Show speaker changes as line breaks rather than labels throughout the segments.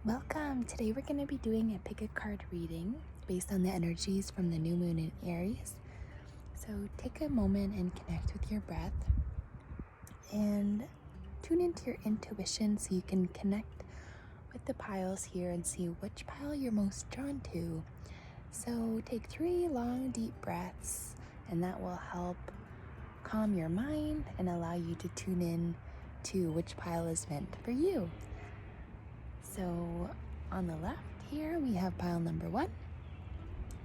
Welcome! Today we're going to be doing a pick a card reading based on the energies from the new moon in Aries. So take a moment and connect with your breath and tune into your intuition so you can connect with the piles here and see which pile you're most drawn to. So take 3 long deep breaths and that will help calm your mind and allow you to tune in to which pile is meant for you. So on the left here, we have pile number 1,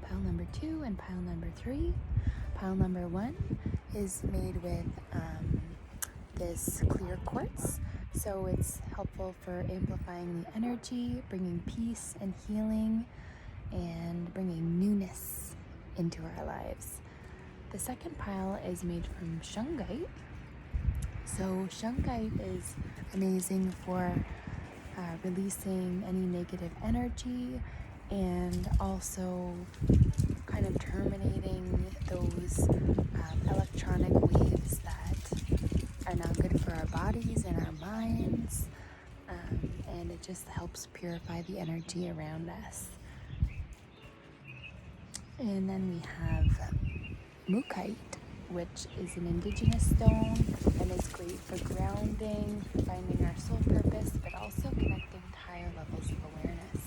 pile number 2, and pile number 3. Pile number 1 is made with this clear quartz. So it's helpful for amplifying the energy, bringing peace and healing, and bringing newness into our lives. The second pile is made from shungite. So shungite is amazing for releasing any negative energy and also kind of terminating those electronic waves that are not good for our bodies and our minds, and it just helps purify the energy around us. And then we have mookaite, which is an indigenous stone and is great for grounding, finding our soul purpose, but also connecting to higher levels of awareness.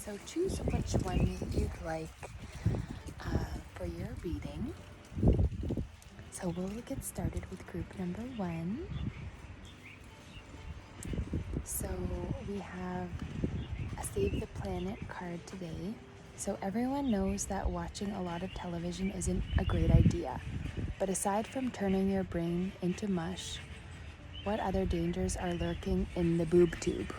So choose which one you'd like for your reading. So we'll get started with group number 1. So we have a Save the Planet card today. So everyone knows that watching a lot of television isn't a great idea. But aside from turning your brain into mush, what other dangers are lurking in the boob tube?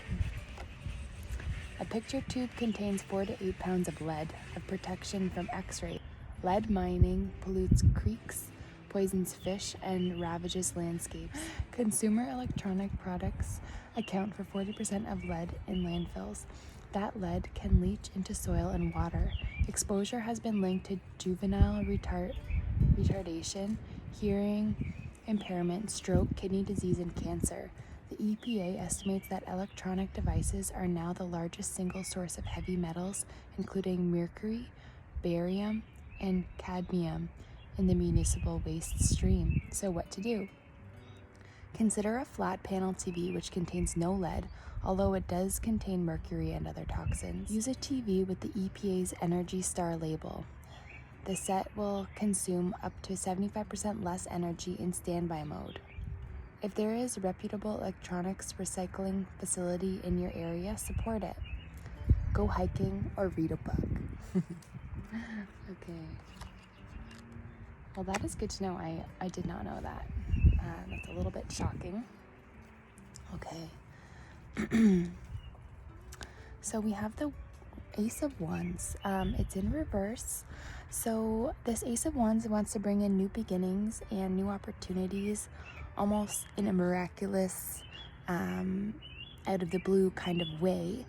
A picture tube contains 4 to 8 pounds of lead, of protection from X-ray. Lead mining pollutes creeks, poisons fish, and ravages landscapes. Consumer electronic products account for 40% of lead in landfills. That lead can leach into soil and water. Exposure has been linked to juvenile retardation, hearing impairment, stroke, kidney disease, and cancer. The EPA estimates that electronic devices are now the largest single source of heavy metals, including mercury, barium, and cadmium in the municipal waste stream. So what to do? Consider a flat panel TV which contains no lead, although it does contain mercury and other toxins. Use a TV with the EPA's Energy Star label. The set will consume up to 75% less energy in standby mode. If there is a reputable electronics recycling facility in your area, support it. Go hiking or read a book. Okay. Well, that is good to know. I did not know that. That's a little bit shocking. Okay. So we have the Ace of Wands. It's in reverse. So this Ace of Wands wants to bring in new beginnings and new opportunities, almost in a miraculous, out of the blue kind of way,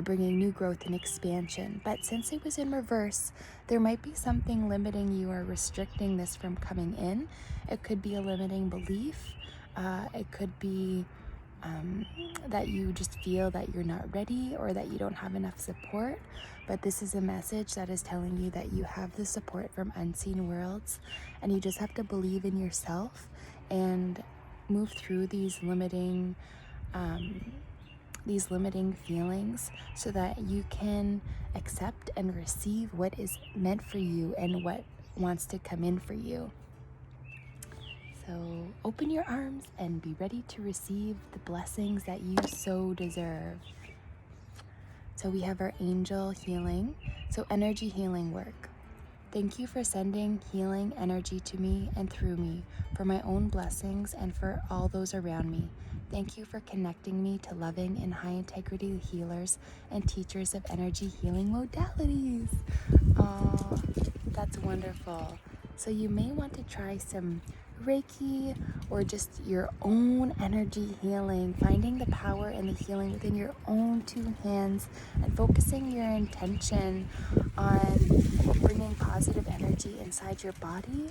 bringing new growth and expansion. But since it was in reverse, there might be something limiting you or restricting this from coming in. It could be a limiting belief. It could be that you just feel that you're not ready or that you don't have enough support. But this is a message that is telling you that you have the support from unseen worlds, and you just have to believe in yourself and move through these limiting feelings so that you can accept and receive what is meant for you and what wants to come in for you. So open your arms and be ready to receive the blessings that you so deserve. So we have our angel healing, so energy healing work. Thank you for sending healing energy to me and through me, for my own blessings and for all those around me. Thank you for connecting me to loving and high integrity healers and teachers of energy healing modalities. Oh, that's wonderful. So you may want to try some Reiki or just your own energy healing, finding the power and the healing within your own 2 hands and focusing your intention on bringing positive energy inside your body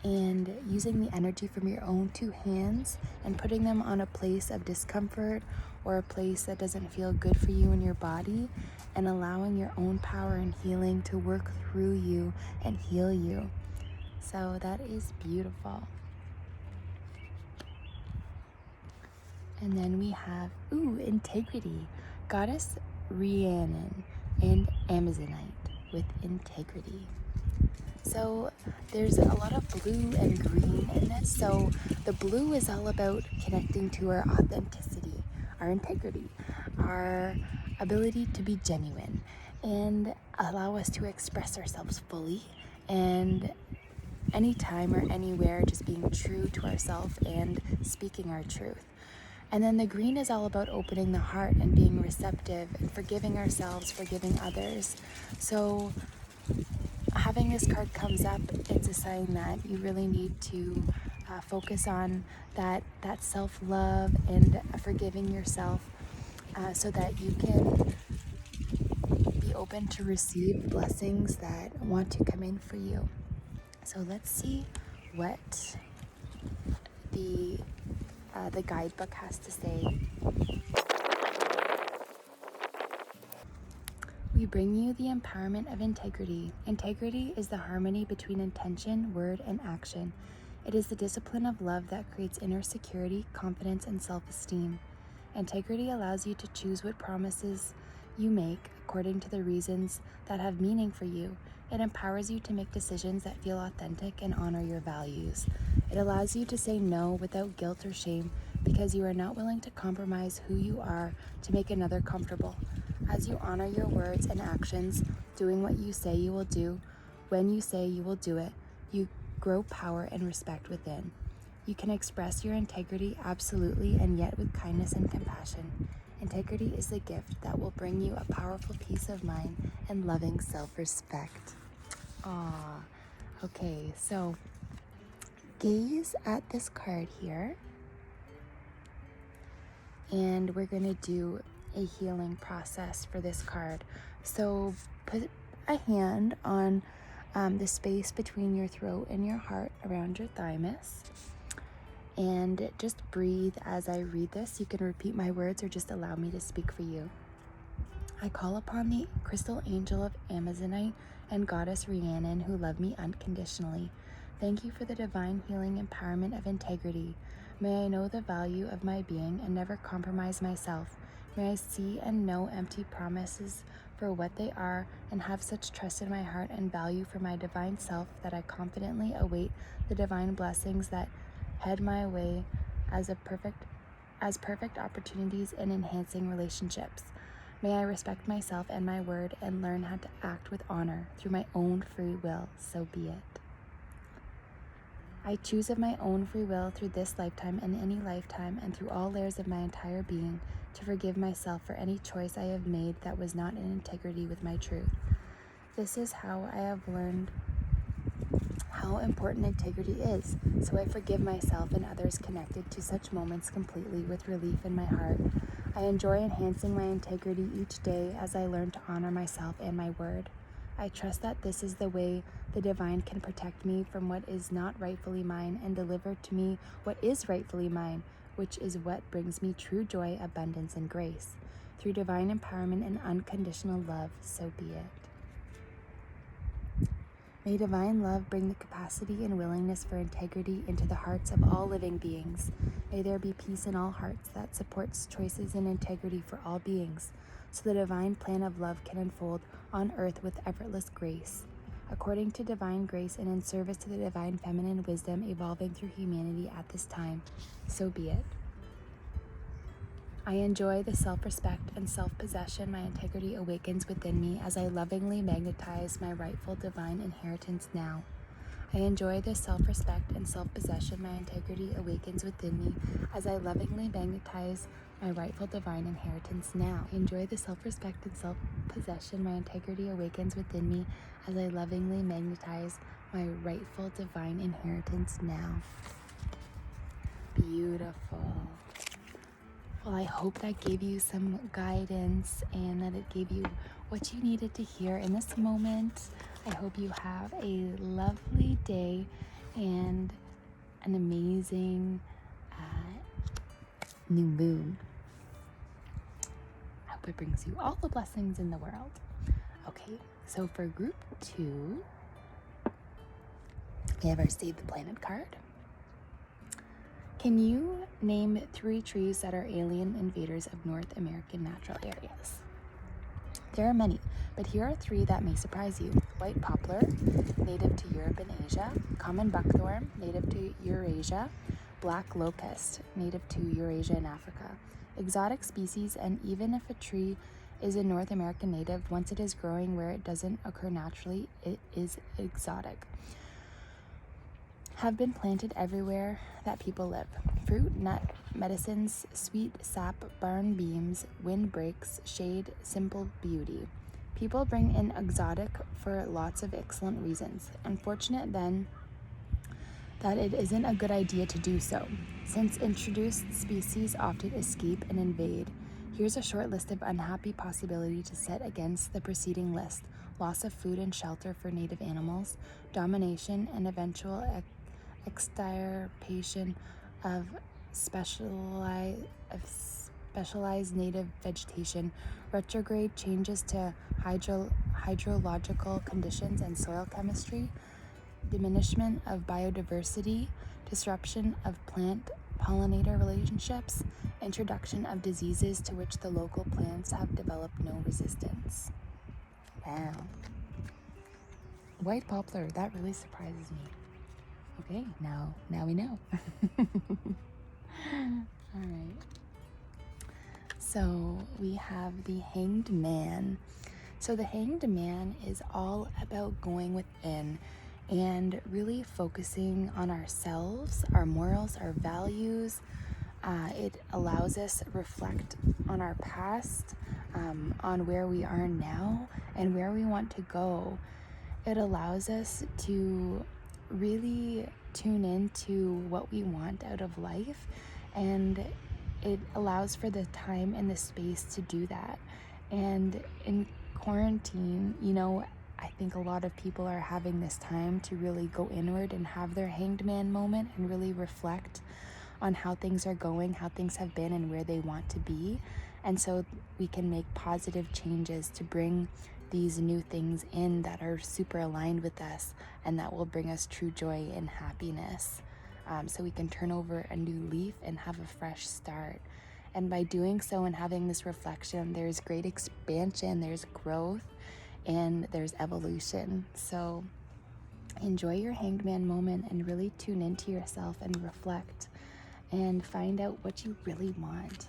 and using the energy from your own two hands and putting them on a place of discomfort or a place that doesn't feel good for you in your body, and allowing your own power and healing to work through you and heal you. So that is beautiful. And then we have, integrity. Goddess Rhiannon and Amazonite with integrity. So there's a lot of blue and green in this. So the blue is all about connecting to our authenticity, our integrity, our ability to be genuine, and allow us to express ourselves fully, and anytime or anywhere just being true to ourselves and speaking our truth. And then the green is all about opening the heart and being receptive and forgiving ourselves, forgiving others. So having this card comes up, it's a sign that you really need to focus on that self-love and forgiving yourself, so that you can be open to receive blessings that want to come in for you. So let's see what the guidebook has to say. We bring you the empowerment of integrity. Integrity is the harmony between intention, word, and action. It is the discipline of love that creates inner security, confidence, and self-esteem. Integrity allows you to choose what promises you make according to the reasons that have meaning for you. It empowers you to make decisions that feel authentic and honor your values. It allows you to say no without guilt or shame because you are not willing to compromise who you are to make another comfortable. As you honor your words and actions, doing what you say you will do, when you say you will do it, you grow power and respect within. You can express your integrity absolutely and yet with kindness and compassion. Integrity is the gift that will bring you a powerful peace of mind and loving self-respect. Okay, so gaze at this card here, and we're gonna do a healing process for this card. So put a hand on the space between your throat and your heart around your thymus, and just breathe as I read this. You can repeat my words or just allow me to speak for you. I call upon the crystal angel of Amazonite and goddess Rhiannon who love me unconditionally. Thank you for the divine healing empowerment of integrity. May I know the value of my being and never compromise myself. May I see and know empty promises for what they are and have such trust in my heart and value for my divine self that I confidently await the divine blessings that head my way as perfect opportunities in enhancing relationships. May I respect myself and my word and learn how to act with honor through my own free will, so be it. I choose of my own free will through this lifetime and any lifetime and through all layers of my entire being to forgive myself for any choice I have made that was not in integrity with my truth. This is how I have learned how important integrity is, so I forgive myself and others connected to such moments completely with relief in my heart. I enjoy enhancing my integrity each day as I learn to honor myself and my word. I trust that this is the way the divine can protect me from what is not rightfully mine and deliver to me what is rightfully mine, which is what brings me true joy, abundance, and grace. Through divine empowerment and unconditional love, so be it. May divine love bring the capacity and willingness for integrity into the hearts of all living beings. May there be peace in all hearts that supports choices and integrity for all beings, so the divine plan of love can unfold on earth with effortless grace. According to divine grace and in service to the divine feminine wisdom evolving through humanity at this time, so be it. I enjoy the self-respect and self-possession my integrity awakens within me as I lovingly magnetize my rightful divine inheritance now. I enjoy the self-respect and self-possession my integrity awakens within me as I lovingly magnetize my rightful divine inheritance now. I enjoy the self-respect and self-possession my integrity awakens within me as I lovingly magnetize my rightful divine inheritance now. Beautiful. Well, I hope that gave you some guidance and that it gave you what you needed to hear in this moment. I hope you have a lovely day and an amazing new moon. I hope it brings you all the blessings in the world. Okay, so for group 2, we have our Save the Planet card. Can you name 3 trees that are alien invaders of North American natural areas? There are many, but here are 3 that may surprise you. White poplar, native to Europe and Asia. Common buckthorn, native to Eurasia. Black locust, native to Eurasia and Africa. Exotic species, and even if a tree is a North American native, once it is growing where it doesn't occur naturally, it is exotic. Have been planted everywhere that people live. Fruit, nut, medicines, sweet sap, barn beams, wind breaks, shade, simple beauty. People bring in exotic for lots of excellent reasons. Unfortunate then that it isn't a good idea to do so, since introduced species often escape and invade. Here's a short list of unhappy possibilities to set against the preceding list: loss of food and shelter for native animals, domination and eventual extirpation of specialized native vegetation, retrograde changes to hydrological conditions and soil chemistry, diminishment of biodiversity, disruption of plant-pollinator relationships, introduction of diseases to which the local plants have developed no resistance. Wow. White poplar, that really surprises me. Okay, now we know. All right. So we have the Hanged Man. So the Hanged Man is all about going within and really focusing on ourselves, our morals, our values. It allows us to reflect on our past, on where we are now and where we want to go. It allows us to really tune into what we want out of life, and it allows for the time and the space to do that. And in quarantine, I think a lot of people are having this time to really go inward and have their Hanged Man moment and really reflect on how things are going, how things have been, and where they want to be. And so we can make positive changes to bring these new things in that are super aligned with us and that will bring us true joy and happiness. So we can turn over a new leaf and have a fresh start. And by doing so and having this reflection, there's great expansion, there's growth, and there's evolution. So enjoy your Hanged Man moment and really tune into yourself and reflect and find out what you really want.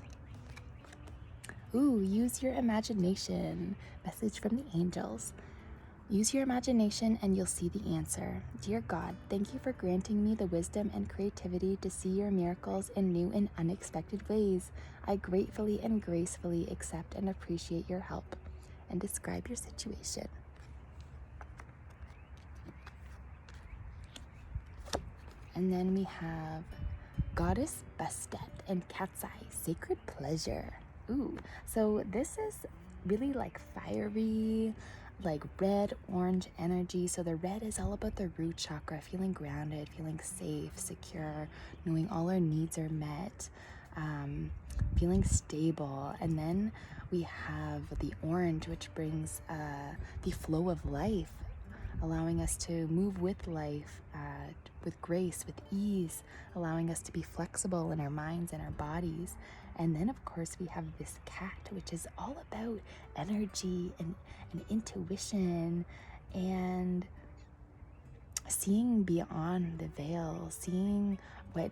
Ooh, use your imagination. Message from the angels. Use your imagination and you'll see the answer. Dear God, thank you for granting me the wisdom and creativity to see your miracles in new and unexpected ways. I gratefully and gracefully accept and appreciate your help. And describe your situation. And then we have Goddess Bastet and Cat's Eye, Sacred Pleasure. Ooh, so this is really like fiery, like red, orange energy. So the red is all about the root chakra, feeling grounded, feeling safe, secure, knowing all our needs are met, feeling stable. And then we have the orange, which brings the flow of life, allowing us to move with life, with grace, with ease, allowing us to be flexible in our minds and our bodies. And then, of course, we have this cat, which is all about energy and intuition and seeing beyond the veil, seeing what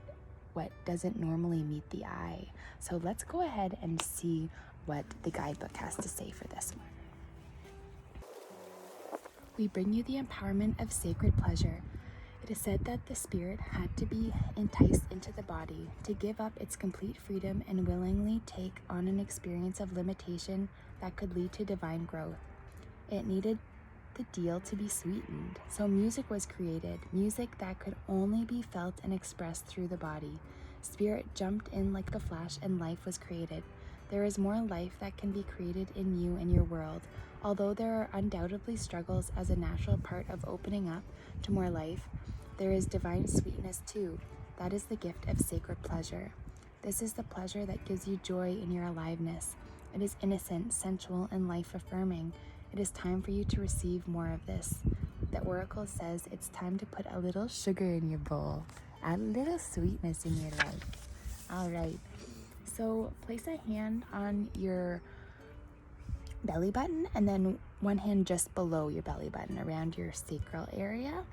doesn't normally meet the eye. So let's go ahead and see what the guidebook has to say for this one. We bring you the empowerment of sacred pleasure. It is said that the spirit had to be enticed into the body to give up its complete freedom and willingly take on an experience of limitation that could lead to divine growth. It needed the deal to be sweetened, so music was created, music that could only be felt and expressed through the body. Spirit jumped in like a flash and life was created. There is more life that can be created in you and your world. Although there are undoubtedly struggles as a natural part of opening up to more life, There is divine sweetness too. That is the gift of sacred pleasure. This is the pleasure that gives you joy in your aliveness. It is innocent, sensual, and life-affirming. It is time for you to receive more of this. The oracle says it's time to put a little sugar in your bowl, add a little sweetness in your life. All right, so place a hand on your belly button and then one hand just below your belly button around your sacral area,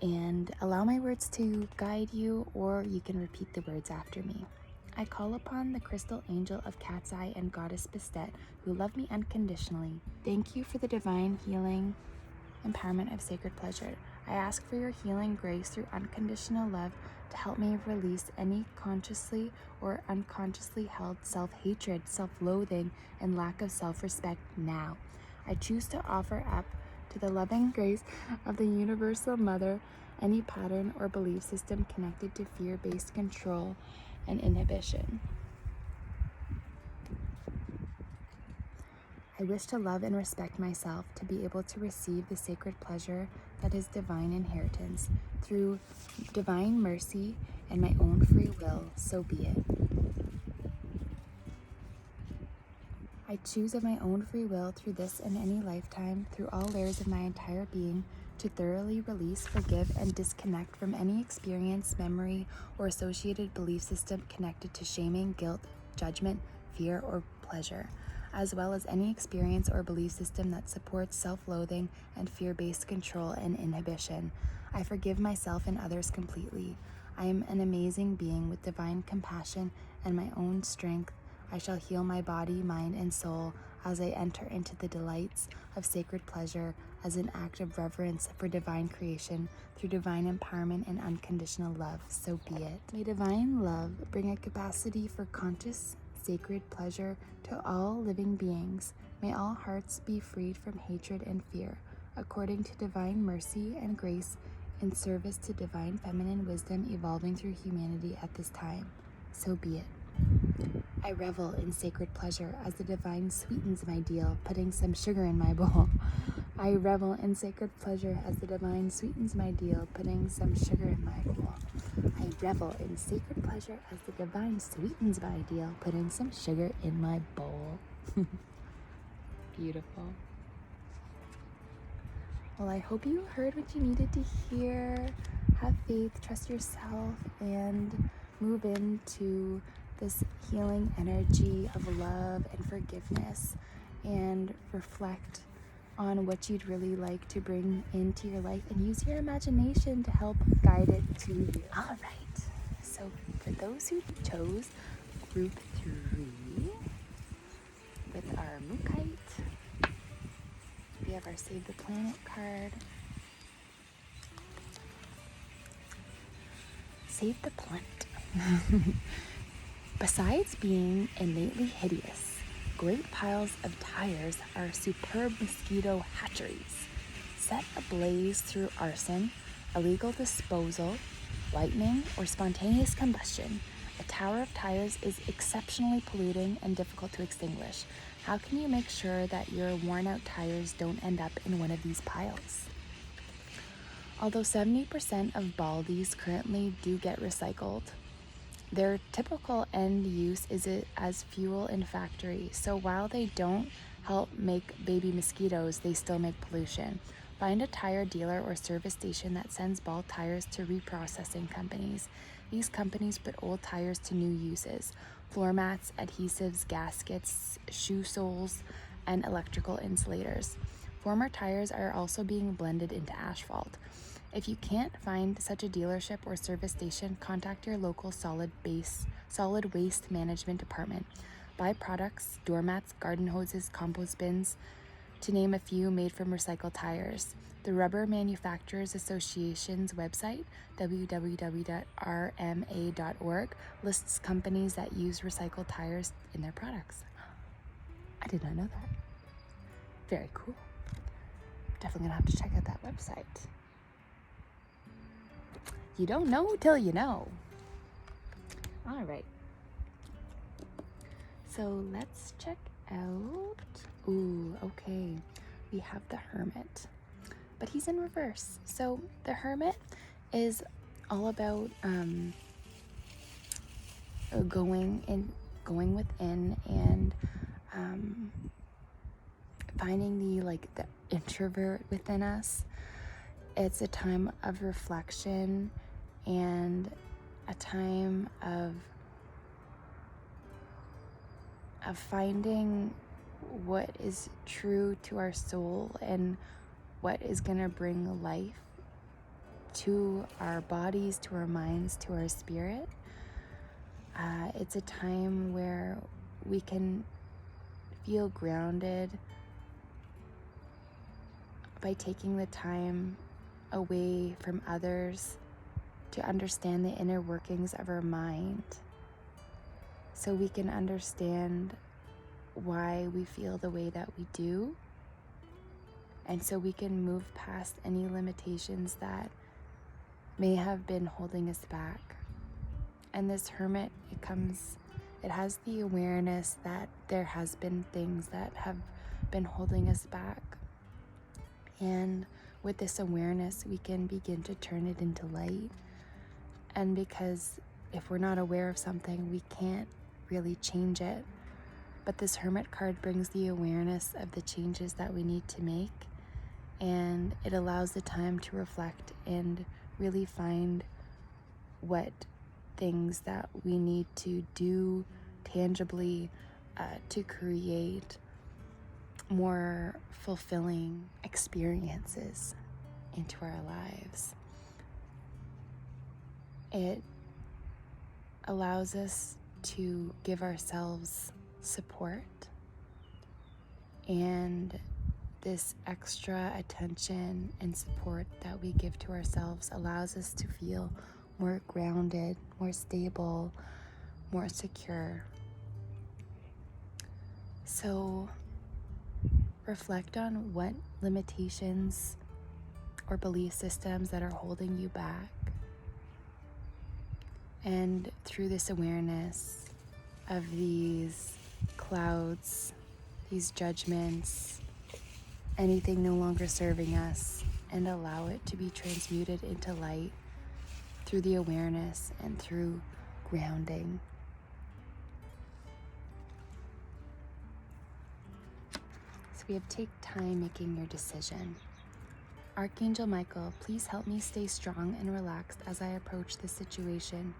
and allow my words to guide you, or you can repeat the words after me. I call upon the crystal angel of Cat's Eye and goddess Bastet, who love me unconditionally. Thank you for the divine healing empowerment of sacred pleasure. I ask for your healing grace through unconditional love to help me release any consciously or unconsciously held self-hatred, self-loathing, and lack of self-respect now. I choose to offer up to the loving grace of the Universal Mother any pattern or belief system connected to fear-based control and inhibition. I wish to love and respect myself to be able to receive the sacred pleasure that is divine inheritance through divine mercy and my own free will, so be it. I choose of my own free will through this and any lifetime, through all layers of my entire being, to thoroughly release, forgive, and disconnect from any experience, memory, or associated belief system connected to shaming, guilt, judgment, fear, or pleasure, as well as any experience or belief system that supports self-loathing and fear-based control and inhibition. I forgive myself and others completely. I am an amazing being with divine compassion and my own strength. I shall heal my body, mind, and soul as I enter into the delights of sacred pleasure as an act of reverence for divine creation through divine empowerment and unconditional love, so be it. May divine love bring a capacity for conscious, sacred pleasure to all living beings. May all hearts be freed from hatred and fear, according to divine mercy and grace, in service to divine feminine wisdom evolving through humanity at this time, so be it. I revel in sacred pleasure as the divine sweetens my deal, putting some sugar in my bowl. I revel in sacred pleasure as the divine sweetens my deal, putting some sugar in my bowl. I revel in sacred pleasure as the divine sweetens my deal, putting some sugar in my bowl. Beautiful. Well, I hope you heard what you needed to hear. Have faith, trust yourself, and move into this healing energy of love and forgiveness, and reflect on what you'd really like to bring into your life and use your imagination to help guide it to you. All right, so for those who chose group 3 with our Mookite, we have our Save the Planet card. Save the planet. Besides being innately hideous, great piles of tires are superb mosquito hatcheries. Set ablaze through arson, illegal disposal, lightning, or spontaneous combustion, a tower of tires is exceptionally polluting and difficult to extinguish. How can you make sure that your worn-out tires don't end up in one of these piles? Although 70% of baldies currently do get recycled, their typical end use is it as fuel in factory, so while they don't help make baby mosquitoes, they still make pollution. Find a tire dealer or service station that sends bald tires to reprocessing companies. These companies put old tires to new uses: floor mats, adhesives, gaskets, shoe soles, and electrical insulators. Former tires are also being blended into asphalt. If you can't find such a dealership or service station, contact your local solid waste management department. Buy products, doormats, garden hoses, compost bins, to name a few, made from recycled tires. The Rubber Manufacturers Association's website, www.rma.org, lists companies that use recycled tires in their products. I did not know that. Very cool. Definitely gonna have to check out that website. You don't know till you know. All right. So let's check out. Ooh, okay. We have the Hermit, but he's in reverse. So the Hermit is all about going within and finding the introvert within us. It's a time of reflection and a time of finding what is true to our soul and what is going to bring life to our bodies, to our minds, to our spirit. It's a time where we can feel grounded by taking the time away from others to understand the inner workings of our mind, so we can understand why we feel the way that we do, and so we can move past any limitations that may have been holding us back. And this hermit, it has the awareness that there has been things that have been holding us back. And with this awareness, we can begin to turn it into light. And because if we're not aware of something, we can't really change it. But this Hermit card brings the awareness of the changes that we need to make. And it allows the time to reflect and really find what things that we need to do tangibly to create more fulfilling experiences into our lives. It allows us to give ourselves support, and this extra attention and support that we give to ourselves allows us to feel more grounded, more stable, more secure. So reflect on what limitations or belief systems that are holding you back. And through this awareness of these clouds, these judgments, anything no longer serving us, and allow it to be transmuted into light through the awareness and through grounding. So we have take time making your decision. Archangel Michael, please help me stay strong and relaxed as I approach this situation.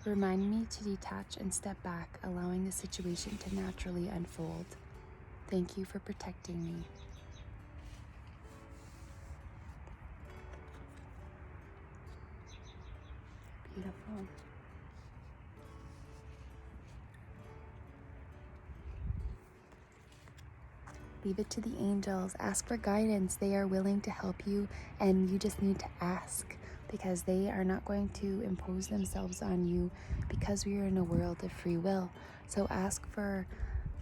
Remind me to detach and step back, allowing the situation to naturally unfold. Thank you for protecting me. Beautiful. Leave it to the angels. Ask for guidance. They are willing to help you, and you just need to ask, because they are not going to impose themselves on you, because we are in a world of free will. So ask for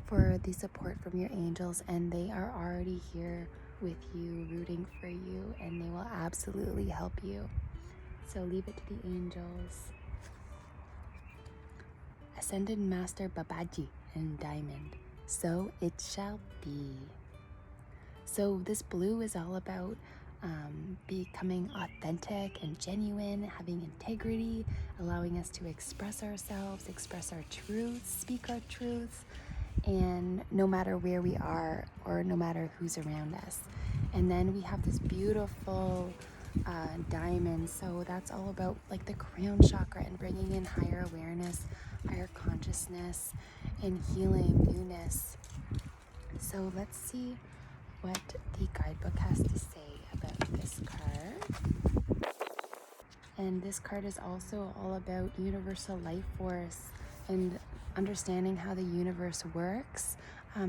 the support from your angels, and they are already here with you, rooting for you, and they will absolutely help you. So leave it to the angels. Ascended Master Babaji and Diamond. So it shall be. So this blue is all about becoming authentic and genuine, having integrity, allowing us to express ourselves, express our truths, speak our truths, and no matter where we are or no matter who's around us. And then we have this beautiful diamond. So that's all about like the crown chakra and bringing in higher awareness, higher consciousness, and healing, newness. So let's see what the guidebook has to say about this card. And this card is also all about universal life force and understanding how the universe works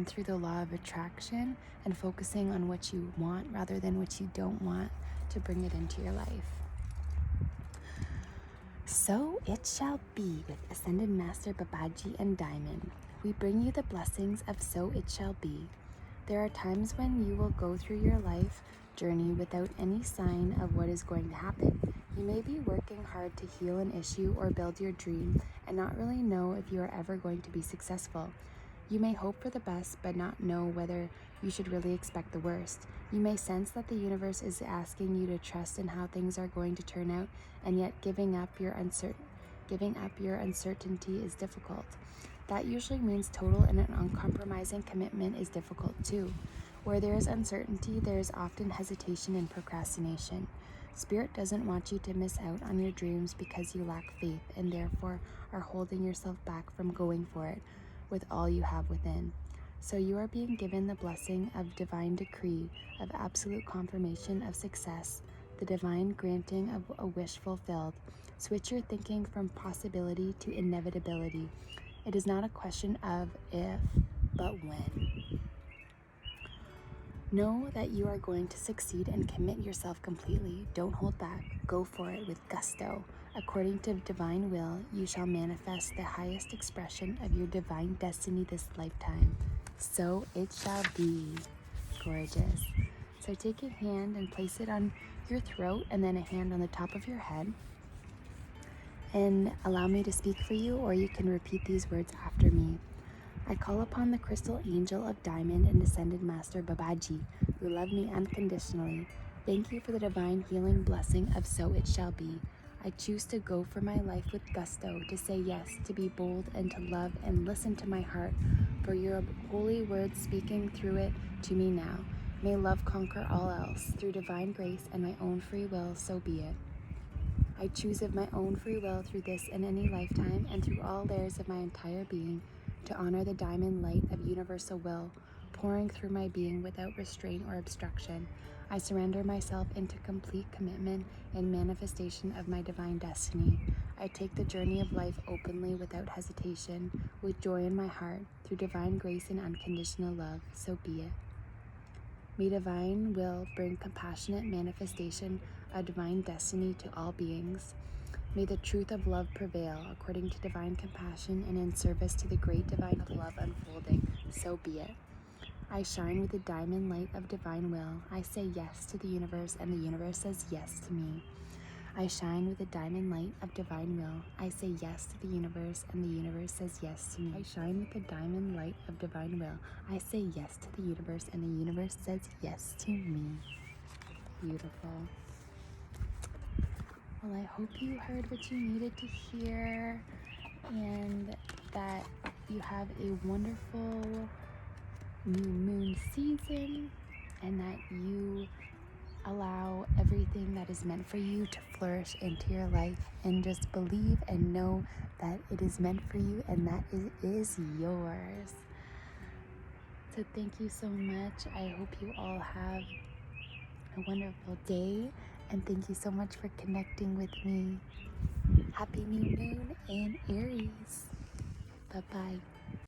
through the law of attraction, and focusing on what you want rather than what you don't want to bring it into your life. So it shall be with Ascended Master Babaji and Diamond. We bring you the blessings of so it shall be. There are times when you will go through your life journey without any sign of what is going to happen. You may be working hard to heal an issue or build your dream and not really know if you are ever going to be successful. You may hope for the best, but not know whether you should really expect the worst. You may sense that the universe is asking you to trust in how things are going to turn out, and yet giving up your uncertainty is difficult. That usually means total and an uncompromising commitment is difficult too. Where there is uncertainty, there is often hesitation and procrastination. Spirit doesn't want you to miss out on your dreams because you lack faith and therefore are holding yourself back from going for it with all you have within. So you are being given the blessing of divine decree, of absolute confirmation of success, the divine granting of a wish fulfilled. Switch your thinking from possibility to inevitability. It is not a question of if, but when. Know that you are going to succeed and commit yourself completely. Don't hold back. Go for it with gusto. According to divine will, you shall manifest the highest expression of your divine destiny this lifetime. So it shall be. Gorgeous. So take a hand and place it on your throat and then a hand on the top of your head. And allow me to speak for you, or you can repeat these words after me. I call upon the crystal angel of diamond and ascended master Babaji, who love me unconditionally. Thank you for the divine healing blessing of so it shall be. I choose to go for my life with gusto, to say yes, to be bold, and to love and listen to my heart, for your holy words speaking through it to me now. May love conquer all else, through divine grace and my own free will, so be it. I choose of my own free will through this and any lifetime and through all layers of my entire being to honor the diamond light of universal will, pouring through my being without restraint or obstruction. I surrender myself into complete commitment and manifestation of my divine destiny. I take the journey of life openly without hesitation, with joy in my heart, through divine grace and unconditional love, so be it. May divine will bring compassionate manifestation of divine destiny to all beings. May the truth of love prevail according to divine compassion and in service to the great divine of love unfolding. So be it. I shine with the diamond light of divine will. I say yes to the universe and the universe says yes to me. I shine with the diamond light of divine will. I say yes to the universe and the universe says yes to me. I shine with the diamond light of divine will. I say yes to the universe and the universe says yes to me. Beautiful. Well, I hope you heard what you needed to hear and that you have a wonderful new moon season and that you allow everything that is meant for you to flourish into your life, and just believe and know that it is meant for you and that it is yours. So thank you so much. I hope you all have a wonderful day, and thank you so much for connecting with me. Happy new moon in Aries. Bye-bye.